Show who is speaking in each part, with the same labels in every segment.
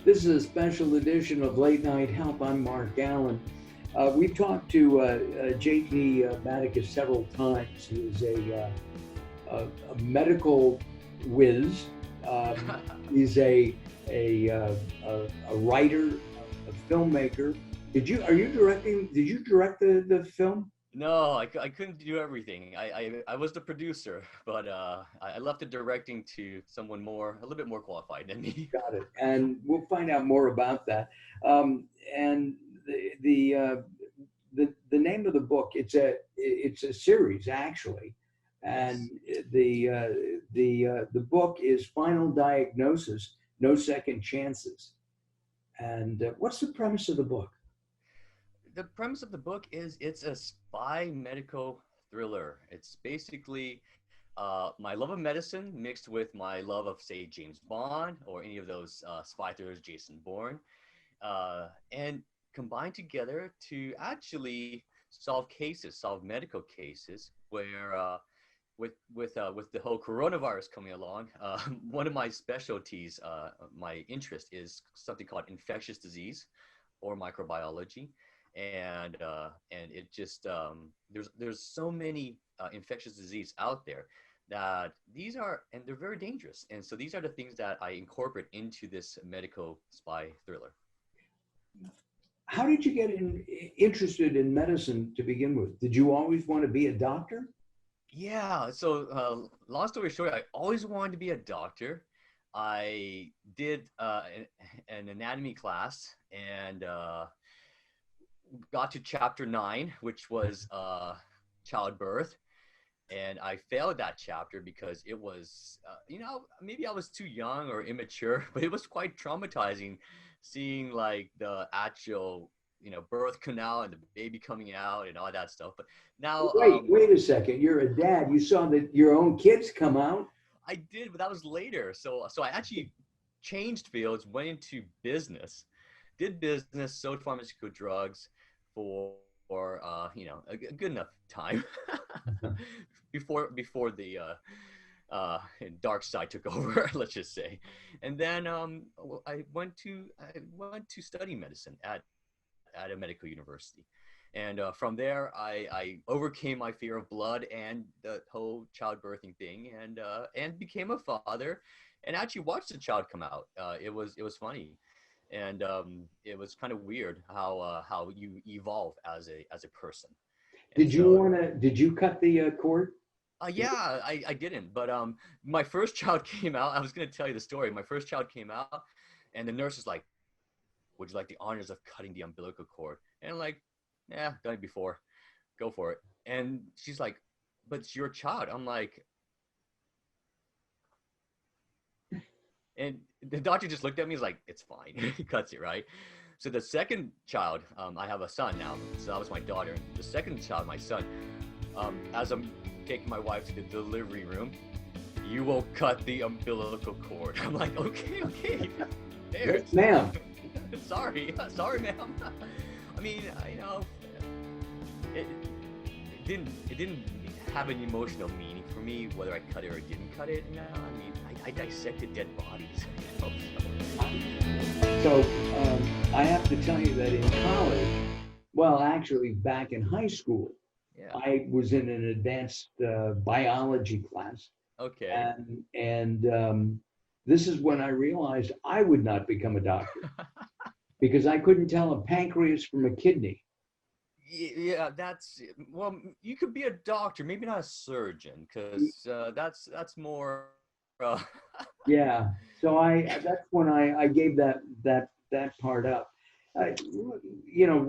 Speaker 1: This is a special edition of Late Night Help. I'm Mark Alyn. We've talked to J.D. Madicus several times. He is a medical whiz. He's a writer, a filmmaker. Did you direct the film?
Speaker 2: No, I couldn't do everything. I was the producer, but I left the directing to someone a little bit more qualified than me.
Speaker 1: Got it. And we'll find out more about that. And the name of the book, it's a series actually, and
Speaker 2: Yes.
Speaker 1: the book is Final Diagnosis: No Second Chances. And what's the premise of the book?
Speaker 2: The premise of the book is it's a spy medical thriller. It's basically my love of medicine mixed with my love of, say, James Bond or any of those spy thrillers, Jason Bourne, and combined together to actually solve medical cases where with the whole coronavirus coming along, one of my specialties, my interest is something called infectious disease or microbiology, and it just there's so many infectious disease out there that they're very dangerous, and so these are the things that I incorporate into this medical spy thriller.
Speaker 1: How did you get interested in medicine to begin with? Did you always want to be a doctor?
Speaker 2: Yeah, so long story short, I always wanted to be a doctor. I did an anatomy class and got to chapter 9, which was childbirth. And I failed that chapter because it was, maybe I was too young or immature, but it was quite traumatizing seeing like the actual, birth canal and the baby coming out and all that stuff. But now,
Speaker 1: Wait a second. You're a dad. You saw that your own kids come out.
Speaker 2: I did, but that was later. So I actually changed fields, went into business, did business, sold pharmaceutical drugs for a good enough time before the dark side took over, let's just say. And then I went to study medicine at a medical university. And from there, I overcame my fear of blood and the whole childbirthing thing, and became a father, and actually watched the child come out. It was funny, and it was kind of weird how you evolve as a person. And so,
Speaker 1: Did you cut the cord?
Speaker 2: yeah, I didn't, but my first child came out. I was gonna tell you the story. My first child came out, and the nurse was like, "Would you like the honors of cutting the umbilical cord?" And I'm like, "Yeah, done it before. Go for it." And she's like, "But it's your child." I'm like, and the doctor just looked at me. He's like, "It's fine." He cuts it, right? So the second child, I have a son now. So that was my daughter. The second child, my son. As I'm taking my wife to the delivery room, "You will cut the umbilical cord." I'm like, okay. There.
Speaker 1: Yes, ma'am.
Speaker 2: Sorry, ma'am. I mean, it didn't have an emotional meaning for me whether I cut it or didn't cut it. I mean, I dissected dead bodies.
Speaker 1: So I have to tell you that in college, well, actually back in high school,
Speaker 2: Yeah.
Speaker 1: I was in an advanced biology class,
Speaker 2: Okay.
Speaker 1: and this is when I realized I would not become a doctor because I couldn't tell a pancreas from a kidney.
Speaker 2: Yeah, well, you could be a doctor, maybe not a surgeon, because that's more. Uh,
Speaker 1: Yeah, so that's when I gave that part up. Uh,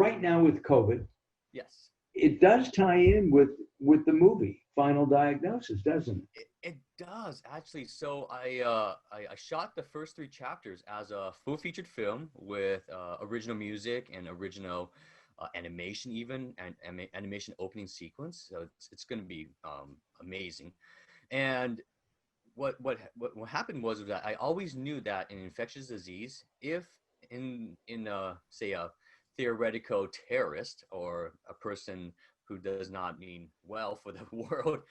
Speaker 1: right now with COVID,
Speaker 2: yes.
Speaker 1: it does tie in with the movie Final Diagnosis, doesn't it?
Speaker 2: It does actually. So I shot the first 3 chapters as a full featured film with original music and original animation, even and animation opening sequence. So it's going to be amazing. And what happened was that I always knew that in infectious disease, if in say a theoretical terrorist or a person who does not mean well for the world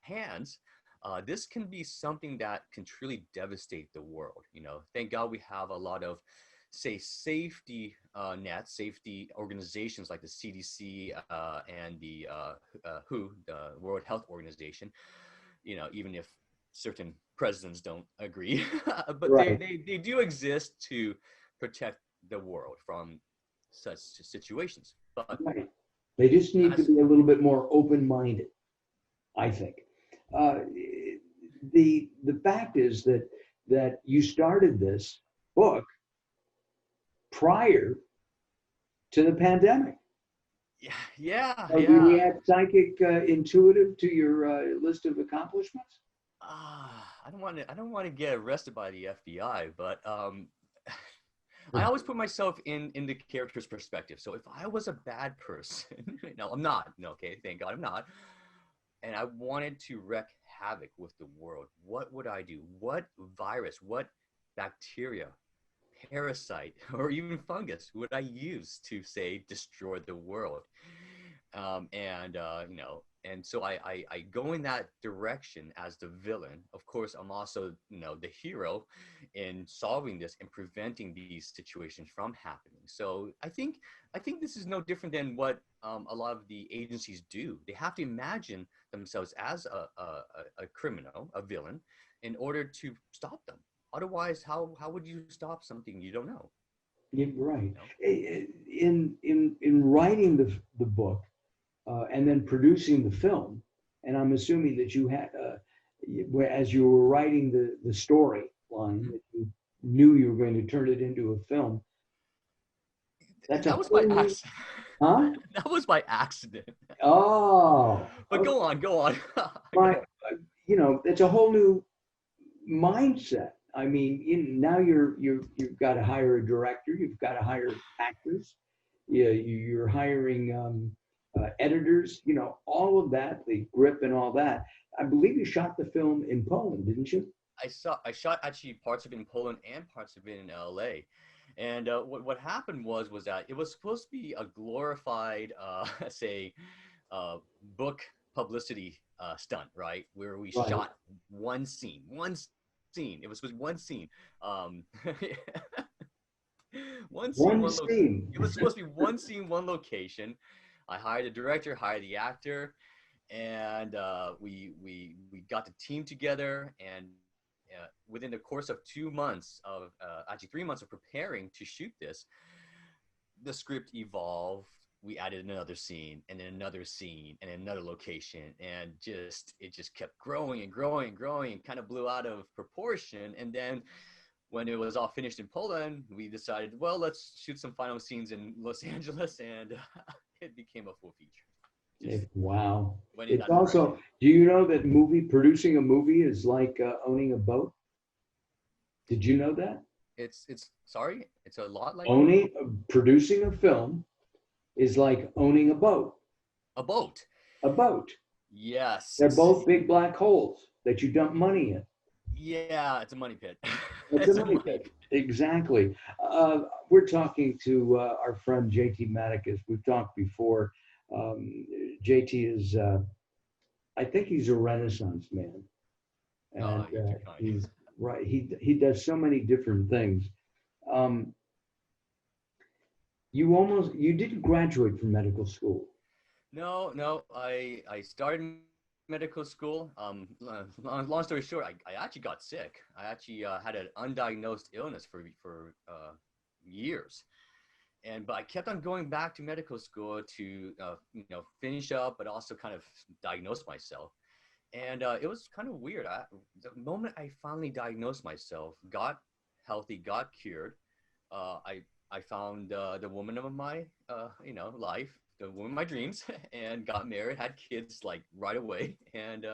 Speaker 2: hands, this can be something that can truly devastate the world. Thank God we have a lot of say safety nets, safety organizations like the CDC and the WHO, the World Health Organization, even if certain presidents don't agree, but
Speaker 1: Right.
Speaker 2: they do exist to protect the world from such situations. But
Speaker 1: Right. They just need to
Speaker 2: as
Speaker 1: be a little bit more open-minded, I think. Uh, the fact is that you started this book prior to the pandemic.
Speaker 2: yeah, yeah,
Speaker 1: So did
Speaker 2: yeah.
Speaker 1: you add psychic intuitive to your list of accomplishments?
Speaker 2: I don't want to get arrested by the FBI, but I always put myself in the character's perspective. So if I was a bad person, no, I'm not. No, okay, thank God I'm not. And I wanted to wreak havoc with the world. What would I do? What virus, what bacteria, parasite, or even fungus would I use to say destroy the world? And so I go in that direction as the villain. Of course, I'm also the hero in solving this and preventing these situations from happening. So I think this is no different than what a lot of the agencies do. They have to imagine themselves as a criminal, a villain, in order to stop them. Otherwise, how would you stop something you don't know?
Speaker 1: You're right.
Speaker 2: You know?
Speaker 1: In writing the book and then producing the film, and I'm assuming that you had, as you were writing the story line,
Speaker 2: Mhm.
Speaker 1: that you knew you were going to turn it into a film. That's a
Speaker 2: That was by
Speaker 1: whole new,
Speaker 2: accident.
Speaker 1: huh?
Speaker 2: That was by accident.
Speaker 1: Oh,
Speaker 2: But
Speaker 1: okay.
Speaker 2: go on, go on.
Speaker 1: My,
Speaker 2: Go.
Speaker 1: it's a whole new mindset. I mean, now you've got to hire a director, you've got to hire actors, yeah, you're hiring editors, all of that, the grip and all that. I believe you shot the film in Poland, didn't you?
Speaker 2: I shot actually parts of it in Poland and parts of it in LA. And what happened was that it was supposed to be a glorified, say, uh, book publicity stunt, right? Where we
Speaker 1: Right.
Speaker 2: shot one scene. It was one scene. Um, one scene,
Speaker 1: One
Speaker 2: one location.
Speaker 1: scene.
Speaker 2: It was supposed to be one scene, one location. I hired a director, hired the actor, and we got the team together. And within the course of 2 months of actually 3 months of preparing to shoot this, the script evolved. We added another scene and then another scene and another location, and it just kept growing and growing and growing, and kind of blew out of proportion. And then when it was all finished in Poland, we decided, well, let's shoot some final scenes in Los Angeles, and it became a full feature. Just
Speaker 1: Wow.
Speaker 2: went in
Speaker 1: It's
Speaker 2: that direction.
Speaker 1: also, do you know that producing a movie is like owning a boat? Did you know that?
Speaker 2: It's sorry, it's a lot like
Speaker 1: Producing a film is like owning
Speaker 2: a boat.
Speaker 1: a boat.
Speaker 2: Yes.
Speaker 1: They're both big black holes that you dump money in.
Speaker 2: Yeah, it's a money pit.
Speaker 1: It's a
Speaker 2: It's a
Speaker 1: money
Speaker 2: money
Speaker 1: pit.
Speaker 2: pit.
Speaker 1: Exactly. We're talking to our friend JT Madicus. We've talked before. JT is, I think he's a Renaissance man, and
Speaker 2: Oh, you're too kind.
Speaker 1: he's right. He does so many different things. Um, you didn't graduate from medical school.
Speaker 2: No, no, I started medical school. Long story short, I actually got sick. I actually had an undiagnosed illness for years, but I kept on going back to medical school to finish up, but also kind of diagnose myself. And it was kind of weird. The moment I finally diagnosed myself, got healthy, got cured, I found the woman of my life, the woman of my dreams, and got married, had kids like right away, and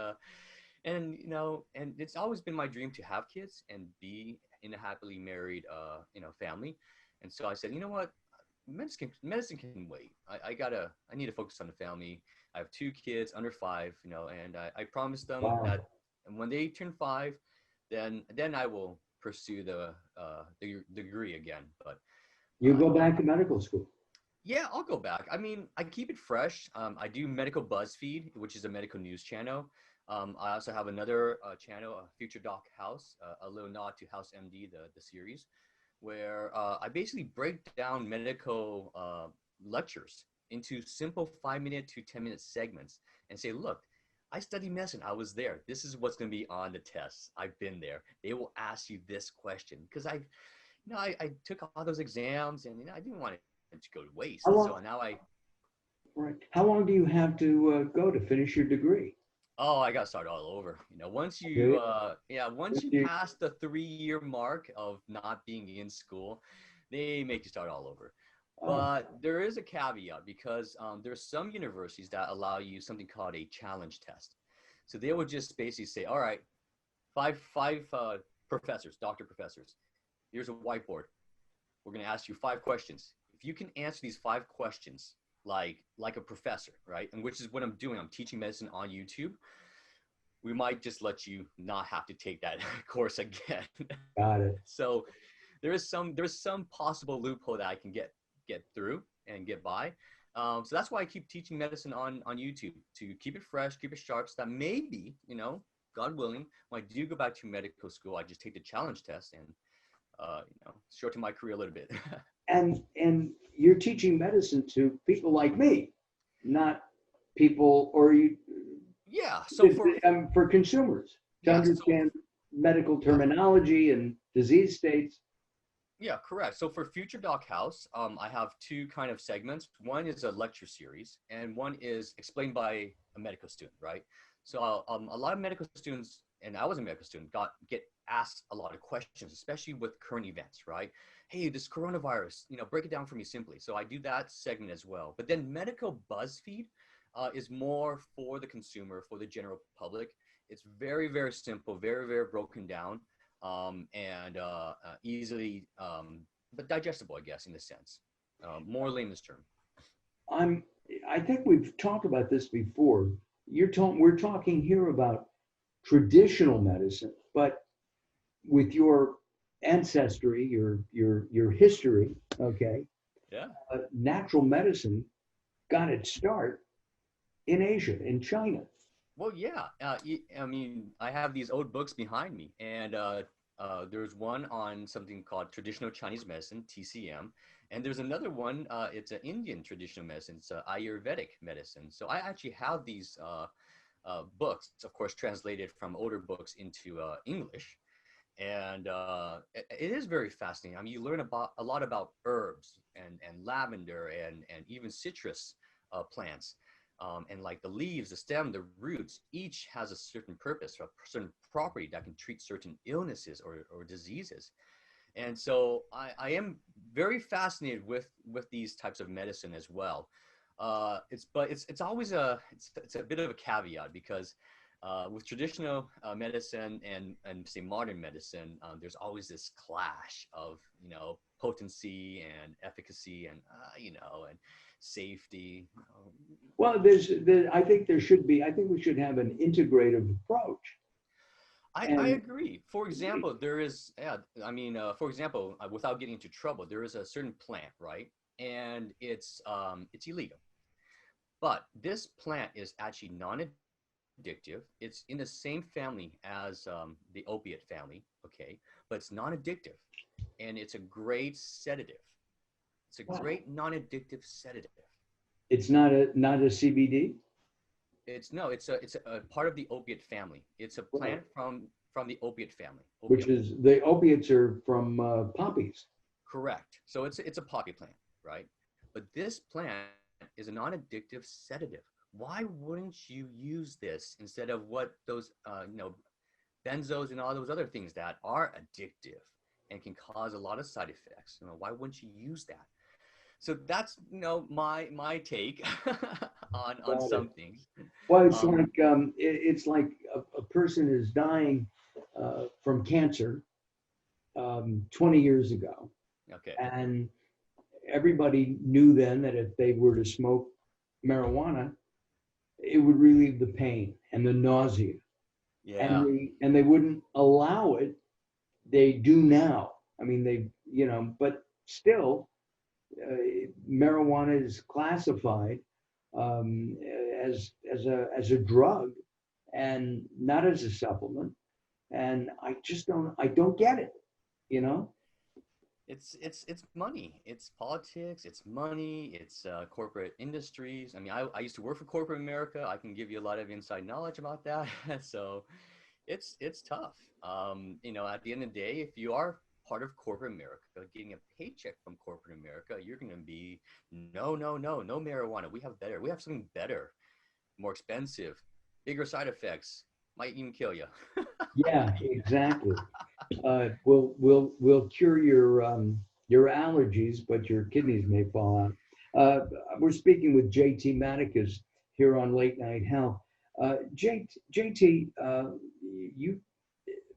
Speaker 2: it's always been my dream to have kids and be in a happily married family. And so I said, you know what, medicine can wait. I need to focus on the family. I have two kids under five, and I promised them
Speaker 1: Wow.
Speaker 2: that when they turn five, then I will pursue the degree again. But
Speaker 1: You go
Speaker 2: yeah,
Speaker 1: back to medical school.
Speaker 2: yeah, I'll go back. I mean, I keep it fresh. I do Medical BuzzFeed, which is a medical news channel. I also have another channel, Future Doc House, a little nod to House MD, the series. where I basically break down medical lectures into simple 5 minute to 10 minute segments and say, look, I studied medicine. I was there. This is what's going to be on the tests. I've been there. They will ask you this question because I took all those exams and I didn't want it to go to waste.
Speaker 1: How long,
Speaker 2: So now
Speaker 1: right. How long do you have to go to finish your degree?
Speaker 2: oh, I got to start all over. Once
Speaker 1: Do
Speaker 2: you,
Speaker 1: you?
Speaker 2: once you pass the 3 year mark of not being in school, they make you start all over.
Speaker 1: Oh,
Speaker 2: But there is a caveat because there's some universities that allow you something called a challenge test. So they would just basically say, all right, five professors, doctor professors, here's a whiteboard. We're going to ask you 5 questions. If you can answer these 5 questions like a professor, right? And which is what I'm doing. I'm teaching medicine on YouTube. We might just let you not have to take that course again.
Speaker 1: got it.
Speaker 2: So there's some possible loophole that I can get through and get by. So that's why I keep teaching medicine on YouTube to keep it fresh, keep it sharp, so that maybe, God willing, when I do go back to medical school, I just take the challenge test and shorten my career a little bit.
Speaker 1: And you're teaching medicine to people like me, not people, or you,
Speaker 2: Yeah. So
Speaker 1: for consumers to
Speaker 2: yeah, so
Speaker 1: understand medical
Speaker 2: yeah,
Speaker 1: terminology and disease states.
Speaker 2: yeah, correct. So for Future Doc House, I have 2 kind of segments. One is a lecture series, and one is explained by a medical student, right? So a lot of medical students, and I was a medical student, get asked a lot of questions, especially with current events, right? Hey, this coronavirus, break it down for me simply. So I do that segment as well. But then medical BuzzFeed is more for the consumer, for the general public. It's very, very simple, very, very broken down, and easily, but digestible, I guess, in a sense. More layman's term.
Speaker 1: I'm, I think we've talked about this before. We're talking here about traditional medicine, but with your ancestry, your history, okay,
Speaker 2: Yeah.
Speaker 1: natural medicine got its start in Asia, in China.
Speaker 2: Well, yeah. I mean, I have these old books behind me, and there's one on something called traditional Chinese medicine, TCM, and there's another one. It's an Indian traditional medicine. It's Ayurvedic medicine. So I actually have these books, of course, translated from older books into English, and it is very fascinating. I mean, you learn about a lot about herbs and lavender and even citrus plants. And like the leaves, the stem, the roots, each has a certain purpose, a certain property that can treat certain illnesses or diseases. And so I am very fascinated with these types of medicine as well. It's always it's a bit of a caveat because with traditional medicine and say modern medicine, there's always this clash of potency and efficacy and safety.
Speaker 1: Well, I think I think we should have an integrative approach.
Speaker 2: I
Speaker 1: And
Speaker 2: agree. For example, there is, yeah, I mean, for example, without getting into trouble, there is a certain plant, right? And it's illegal. But this plant is actually non-addictive. It's in the same family as the opiate family, okay? But it's non-addictive, and it's a great sedative. It's a great non-addictive sedative.
Speaker 1: it's not a CBD,
Speaker 2: It's a part of the opiate family. It's a plant from the opiate family.
Speaker 1: which
Speaker 2: Opium.
Speaker 1: is the opiates are from poppies.
Speaker 2: Correct. So it's a poppy plant, right? But this plant is a non-addictive sedative. Why wouldn't you use this instead of what those benzos and all those other things that are addictive and can cause a lot of side effects? Why wouldn't you use that? So that's my take on
Speaker 1: Got it.
Speaker 2: some things.
Speaker 1: Well,
Speaker 2: Um,
Speaker 1: it's like a person is dying from cancer 20 years ago,
Speaker 2: okay.
Speaker 1: and everybody knew then that if they were to smoke marijuana, it would relieve the pain and the nausea,
Speaker 2: Yeah.
Speaker 1: and they wouldn't allow it. They do now. I mean, but still, marijuana is classified um, as a drug and not as a supplement. And I don't get it, you know?
Speaker 2: It's money, it's politics, it's money, it's corporate industries. I mean, I used to work for corporate America. I can give you a lot of inside knowledge about that. So it's tough. You know, at the end of the day, if you are part of corporate America, getting a paycheck from corporate America, you're going to be no, no, no, no marijuana. We have better. We have something better, more expensive, bigger side effects. Might even kill you.
Speaker 1: Yeah, exactly. We'll cure your allergies, but your kidneys may fall out. We're speaking with JT Madicus here on Late Night Health. JT, you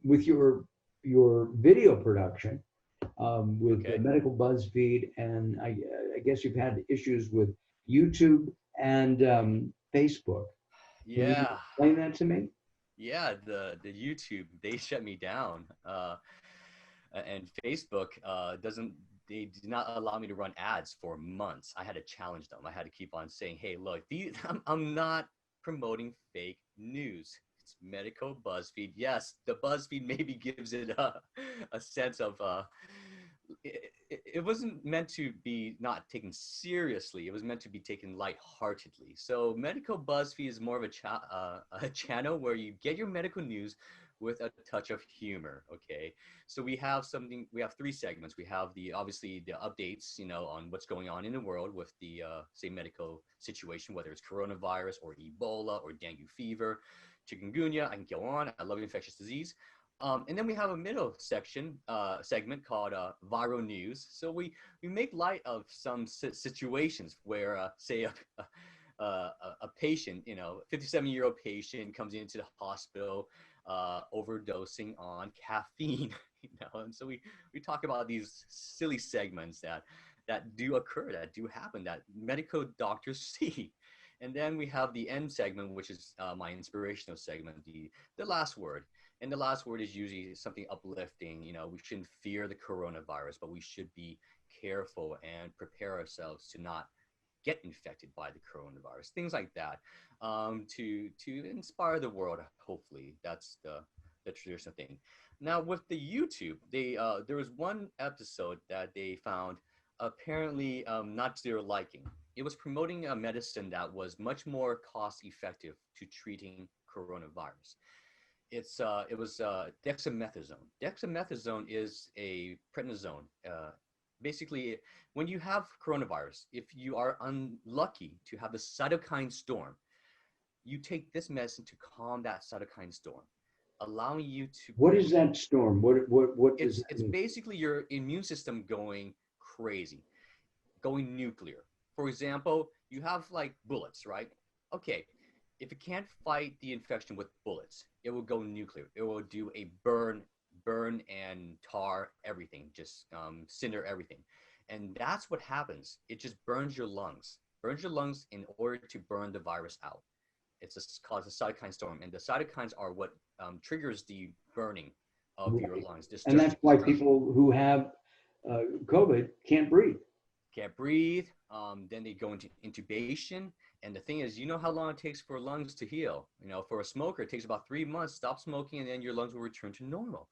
Speaker 1: with your video production with
Speaker 2: Okay.
Speaker 1: Medical BuzzFeed, and I guess you've had issues with YouTube and Facebook. Can you
Speaker 2: Yeah.
Speaker 1: explain that to me?
Speaker 2: Yeah, the YouTube, they shut me down. And Facebook doesn't, they did not allow me to run ads for months. I had to challenge them. I had to keep on saying, hey, look, I'm not promoting fake news. It's medical BuzzFeed. Yes, the BuzzFeed maybe gives it a sense of it wasn't meant to be not taken seriously. It was meant to be taken lightheartedly. So medical BuzzFeed is more of a channel where you get your medical news with a touch of humor. Okay, so we have something. We have three segments. We have the obviously the updates, you know, on what's going on in the world with the say medical situation, whether it's coronavirus or Ebola or dengue fever, chikungunya. I can go on. I love infectious disease. And then we have a middle section segment called viral news. So we make light of some situations where, say, a patient, you know, 57-year-old patient comes into the hospital overdosing on caffeine, you know, and so we talk about these silly segments that do occur, that do happen, that medical doctors see. And then we have the end segment, which is my inspirational segment, the last word. And the last word is usually something uplifting. You know, we shouldn't fear the coronavirus, but we should be careful and prepare ourselves to not get infected by the coronavirus. Things like that, to inspire the world. Hopefully, that's the traditional thing. Now with the YouTube, they there was one episode that they found apparently not to their liking. It was promoting a medicine that was much more cost effective to treating coronavirus. It was dexamethasone. Dexamethasone is a prednisone. Basically, when you have coronavirus, if you are unlucky to have the cytokine storm, you take this medicine to calm that cytokine storm, allowing you to
Speaker 1: What is that storm? What does that
Speaker 2: it's
Speaker 1: mean?
Speaker 2: basically your immune system going crazy, going nuclear. For example, you have like bullets, right? Okay, if it can't fight the infection with bullets, it will go nuclear. It will do a burn and tar everything, just cinder everything. And that's what happens. It just burns your lungs in order to burn the virus out. It's called a cytokine storm. And the cytokines are what triggers the burning of your
Speaker 1: Right.
Speaker 2: lungs,
Speaker 1: And that's why
Speaker 2: destruction.
Speaker 1: people who have COVID can't breathe.
Speaker 2: Can't breathe. Then they go into intubation. And the thing is, you know how long it takes for lungs to heal. You know, for a smoker, it takes about 3 months. Stop smoking, and then your lungs will return to normal.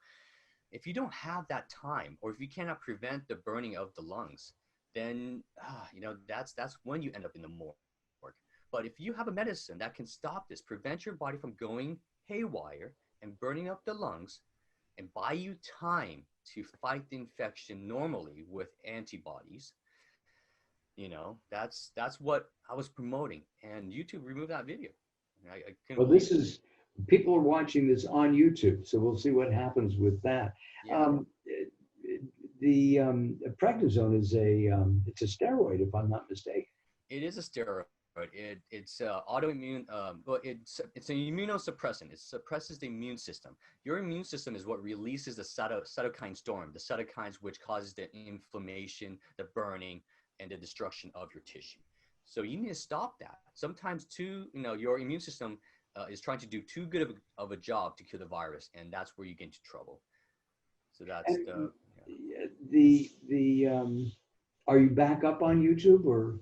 Speaker 2: If you don't have that time, or if you cannot prevent the burning of the lungs, then you know that's when you end up in the morgue. But if you have a medicine that can stop this, prevent your body from going haywire and burning up the lungs, and buy you time to fight the infection normally with antibodies, you know, that's what I was promoting, and YouTube removed that video. I couldn't
Speaker 1: Well,
Speaker 2: believe
Speaker 1: this
Speaker 2: it.
Speaker 1: is people are watching this on YouTube, so we'll see what happens with that.
Speaker 2: Yeah,
Speaker 1: Um, the prednisone is it's a steroid, if I'm not mistaken.
Speaker 2: it is a steroid. It's autoimmune. Well, it's an immunosuppressant. It suppresses the immune system. Your immune system is what releases the cytokine storm, the cytokines which causes the inflammation, the burning, and the destruction of your tissue. So you need to stop that. Sometimes, too, you know, your immune system is trying to do too good of a job to kill the virus, and that's where you get into trouble. So that's
Speaker 1: And
Speaker 2: the yeah.
Speaker 1: the are you back up on YouTube or?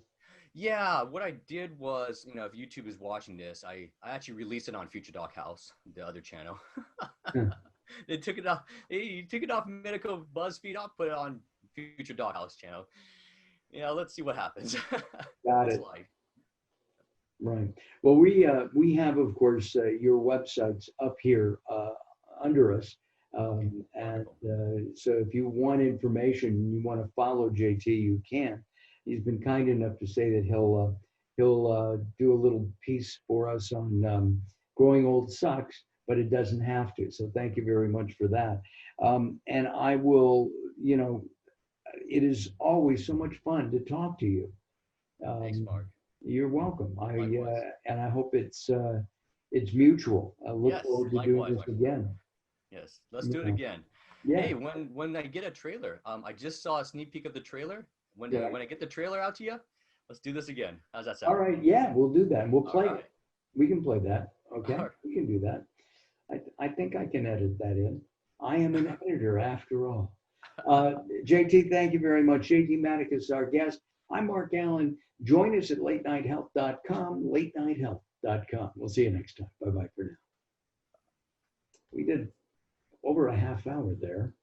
Speaker 2: Yeah, what I did was, you know, if YouTube is watching this, I actually released it on Future Doc House, the other channel. They took it off. They took it off Medical BuzzFeed. I'll put it on future doghouse channel. Yeah, let's see what happens.
Speaker 1: Got
Speaker 2: It's
Speaker 1: it.
Speaker 2: live.
Speaker 1: Right. Well, we have, of course, your websites up here under us. And
Speaker 2: Wonderful.
Speaker 1: so if you want information and you want to follow JT, you can. He's been kind enough to say that he'll do a little piece for us on growing old sucks, but it doesn't have to. So thank you very much for that. And I will, you know, it is always so much fun to talk to you.
Speaker 2: Thanks,
Speaker 1: Um,
Speaker 2: Mark.
Speaker 1: you're welcome.
Speaker 2: Likewise.
Speaker 1: And I hope it's mutual. I look
Speaker 2: Yes,
Speaker 1: forward to doing
Speaker 2: likewise,
Speaker 1: this
Speaker 2: my friend.
Speaker 1: again.
Speaker 2: Yes, let's do it
Speaker 1: Yeah.
Speaker 2: again.
Speaker 1: Yeah.
Speaker 2: Hey, when I get a trailer, I just saw a sneak peek of the trailer.
Speaker 1: Yeah.
Speaker 2: When I get the trailer out to you, let's do this again. How's that
Speaker 1: All
Speaker 2: sound?
Speaker 1: right. Yeah, we'll do that. And we'll
Speaker 2: All
Speaker 1: play
Speaker 2: right.
Speaker 1: it. We can play that. Okay.
Speaker 2: All right.
Speaker 1: We can do that. I think I can edit that in. I am an editor after all. JT, thank you very much. JT Madicus, our guest. I'm Mark Alyn. Join us at latenighthealth.com, latenighthealth.com. We'll see you next time. Bye-bye for now. We did over a half hour there.